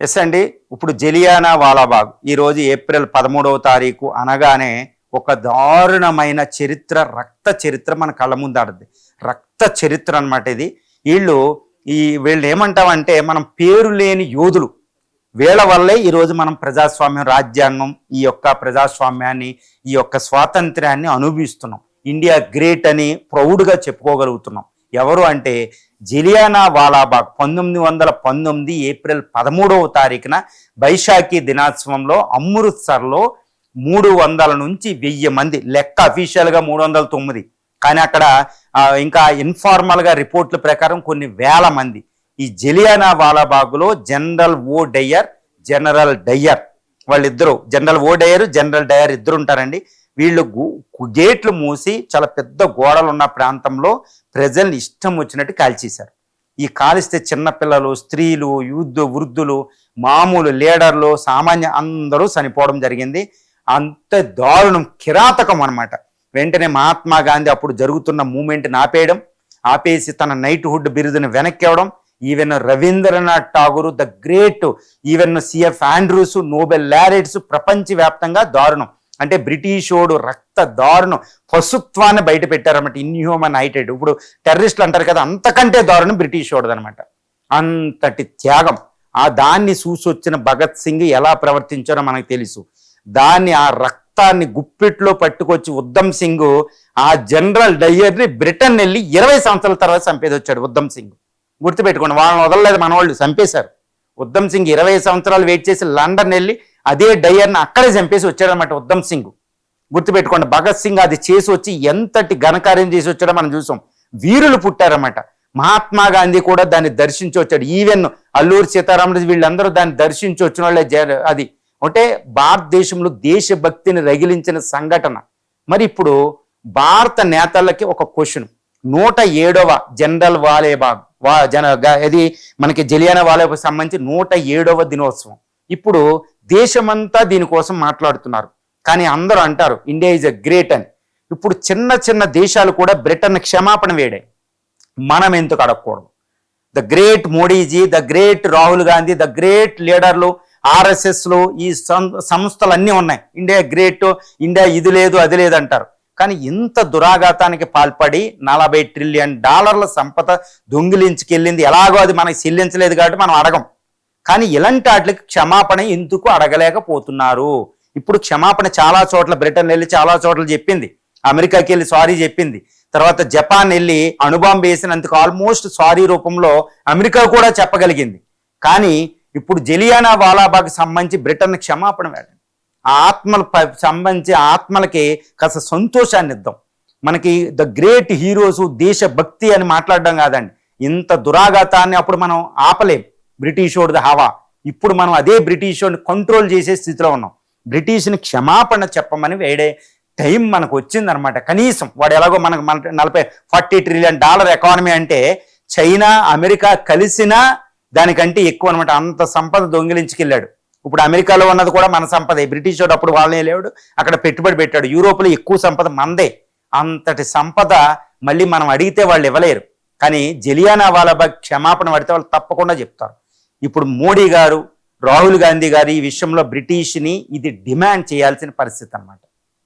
Yes అండి. ఇప్పుడు జలియానా వాలాబాగ్ ఈరోజు ఏప్రిల్ 13వ తారీఖు అనగానే ఒక దారుణమైన చరిత్ర, రక్త చరిత్ర మన కళ్ళ ముందు ఆడుద్ది. రక్త చరిత్ర అనమాట ఇది. వీళ్ళు ఏమంటామంటే మనం పేరు లేని యోధులు. వీళ్ళ వల్లే ఈరోజు మనం ప్రజాస్వామ్యం, రాజ్యాంగం, ఈ యొక్క ప్రజాస్వామ్యాన్ని, ఈ యొక్క స్వాతంత్ర్యాన్ని అనుభవిస్తున్నాం. ఇండియా గ్రేట్ అని ప్రౌడ్గా చెప్పుకోగలుగుతున్నాం. ఎవరు అంటే జలియానా వాలాబాగ్ 1919 ఏప్రిల్ 13వ తారీఖున బైశాఖీ దినోత్సవంలో అమృత్సర్లో 300 నుంచి 1000 మంది, లెక్క అఫీషియల్గా 309, కానీ అక్కడ ఇంకా ఇన్ఫార్మల్గా రిపోర్ట్ల ప్రకారం కొన్ని వేల మంది. ఈ జలియానా వాలాబాగ్లో జనరల్ డయ్యర్ వాళ్ళిద్దరు, జనరల్ ఓ డయ్యర్, జనరల్ డయ్యర్ ఇద్దరు ఉంటారండి. వీళ్ళు గేట్లు మూసి చాలా పెద్ద గోడలు ఉన్న ప్రాంతంలో ప్రజల్ని ఇష్టం వచ్చినట్టు కాల్చేశారు. ఈ కాలిస్తే చిన్నపిల్లలు, స్త్రీలు, వృద్ధులు, మామూలు లీడర్లు, సామాన్య అందరూ చనిపోవడం జరిగింది. అంత దారుణం, కిరాతకం అనమాట. వెంటనే మహాత్మా గాంధీ అప్పుడు జరుగుతున్న మూమెంట్ని ఆపేసి తన నైట్హుడ్ బిరుదుని వెనక్కి ఇవ్వడం. Even Rabindranath Tagore, the great, even CF Andrews, Nobel laureates ప్రపంచవ్యాప్తంగా దారుణం. అంటే బ్రిటిషోడు రక్త దారుణం, పశుత్వాన్ని బయట పెట్టారన్నమాట. ఇన్హ్యూమన్ హైటెడ్, ఇప్పుడు టెర్రరిస్టులు అంటారు కదా, అంతకంటే దారుణం బ్రిటిషోడు అనమాట. అంతటి త్యాగం. దాన్ని చూసొచ్చిన భగత్ సింగ్ ఎలా ప్రవర్తించారో మనకు తెలుసు. ఆ రక్తాన్ని గుప్పిట్లో పట్టుకొచ్చి ఉద్దమ్ సింగ్ ఆ జనరల్ డయ్యర్ని బ్రిటన్ వెళ్ళి 20 సంవత్సరాల తర్వాత చంపేది వచ్చాడు ఉద్దమ్ సింగ్. గుర్తుపెట్టుకోండి, వాళ్ళని వదలలేదు మన వాళ్ళు, చంపేశారు. ఉద్దమ్ సింగ్ 20 సంవత్సరాలు వెయిట్ చేసి లండన్ వెళ్ళి అదే డయ్యర్ని అక్కడే చంపేసి వచ్చాడనమాట ఉద్దమ్ సింగ్. గుర్తుపెట్టుకోండి, భగత్ సింగ్ అది చేసి వచ్చి ఎంతటి ఘనకార్యం చేసి వచ్చాడో మనం చూసాం. వీరులు పుట్టారన్నమాట. మహాత్మా గాంధీ కూడా దాన్ని దర్శించి వచ్చాడు. ఈవెన్ అల్లూరి సీతారామరాజు వీళ్ళందరూ దాన్ని దర్శించి వచ్చిన వాళ్ళే. అది అంటే భారతదేశంలో దేశభక్తిని రగిలించిన సంఘటన. మరి ఇప్పుడు భారత నేతలకి ఒక క్వశ్చన్. 107వ జనరల్ వాలాబాగ్ ఇది మనకి జలియానా వాలాబాగ్ సంబంధించి 107వ దినోత్సవం. ఇప్పుడు దేశమంతా దీనికోసం మాట్లాడుతున్నారు. కానీ అందరూ అంటారు ఇండియా ఈజ్ ఎ గ్రేట్ అని. ఇప్పుడు చిన్న చిన్న దేశాలు కూడా బ్రిటన్ క్షమాపణ వేడాయి. మనం ఎందుకు అడగకూడదు? The great Modiji, the great Rahul Gandhi, the great లీడర్లు, ఆర్ఎస్ఎస్లు, ఈ సంస్థలు అన్నీ ఉన్నాయి. ఇండియా గ్రేట్, ఇండియా ఇది లేదు అది లేదు అంటారు. కానీ ఇంత దురాఘాతానికి పాల్పడి $40 ట్రిలియన్ సంపద దొంగిలించుకెళ్ళింది. ఎలాగో అది మనకి చెల్లించలేదు కాబట్టి మనం అడగం. కానీ ఇలాంటి వాటికి క్షమాపణ ఎందుకు అడగలేకపోతున్నారు? ఇప్పుడు క్షమాపణ చాలా చోట్ల, బ్రిటన్ వెళ్ళి చాలా చోట్ల చెప్పింది, అమెరికాకి వెళ్ళి సారీ చెప్పింది, తర్వాత జపాన్ వెళ్ళి అణుబాంబు వేసినందుకు ఆల్మోస్ట్ సారీ రూపంలో అమెరికా కూడా చెప్పగలిగింది. కానీ ఇప్పుడు జలియానా వాలాబాగ్ సంబంధించి బ్రిటన్ క్షమాపణ వేడండి. ఆ ఆత్మల సంబంధించి ఆత్మలకి కాస్త సంతోషాన్ని ఇద్దాం. మనకి ద గ్రేట్ హీరోస్, దేశభక్తి అని మాట్లాడడం కాదండి. ఇంత దురాఘాతాన్ని అప్పుడు మనం ఆపలేం. బ్రిటిషోడిది హవా. ఇప్పుడు మనం అదే బ్రిటిషోడిని కంట్రోల్ చేసే స్థితిలో ఉన్నాం. బ్రిటిష్ని క్షమాపణ చెప్పమని వేడే టైం మనకు వచ్చిందనమాట. కనీసం వాడు ఎలాగో మనకు 40 ట్రిలియన్ ఎకానమీ అంటే చైనా, అమెరికా కలిసినా దానికంటే ఎక్కువ అనమాట. అంత సంపద దొంగిలించుకెళ్ళాడు. ఇప్పుడు అమెరికాలో ఉన్నది కూడా మన సంపదే. బ్రిటిష్ వాడు అప్పుడు వాళ్ళనే లేడు, అక్కడ పెట్టుబడి పెట్టాడు. యూరోప్లో ఎక్కువ సంపద మందే. అంతటి సంపద మళ్ళీ మనం అడిగితే వాళ్ళు ఇవ్వలేరు. కానీ జలియానా వాలాబాగ్ క్షమాపణ పడితే వాళ్ళు తప్పకుండా చెప్తారు. ఇప్పుడు మోడీ గారు, రాహుల్ గాంధీ గారు ఈ విషయంలో బ్రిటిష్ని ఇది డిమాండ్ చేయాల్సిన పరిస్థితి అన్నమాట.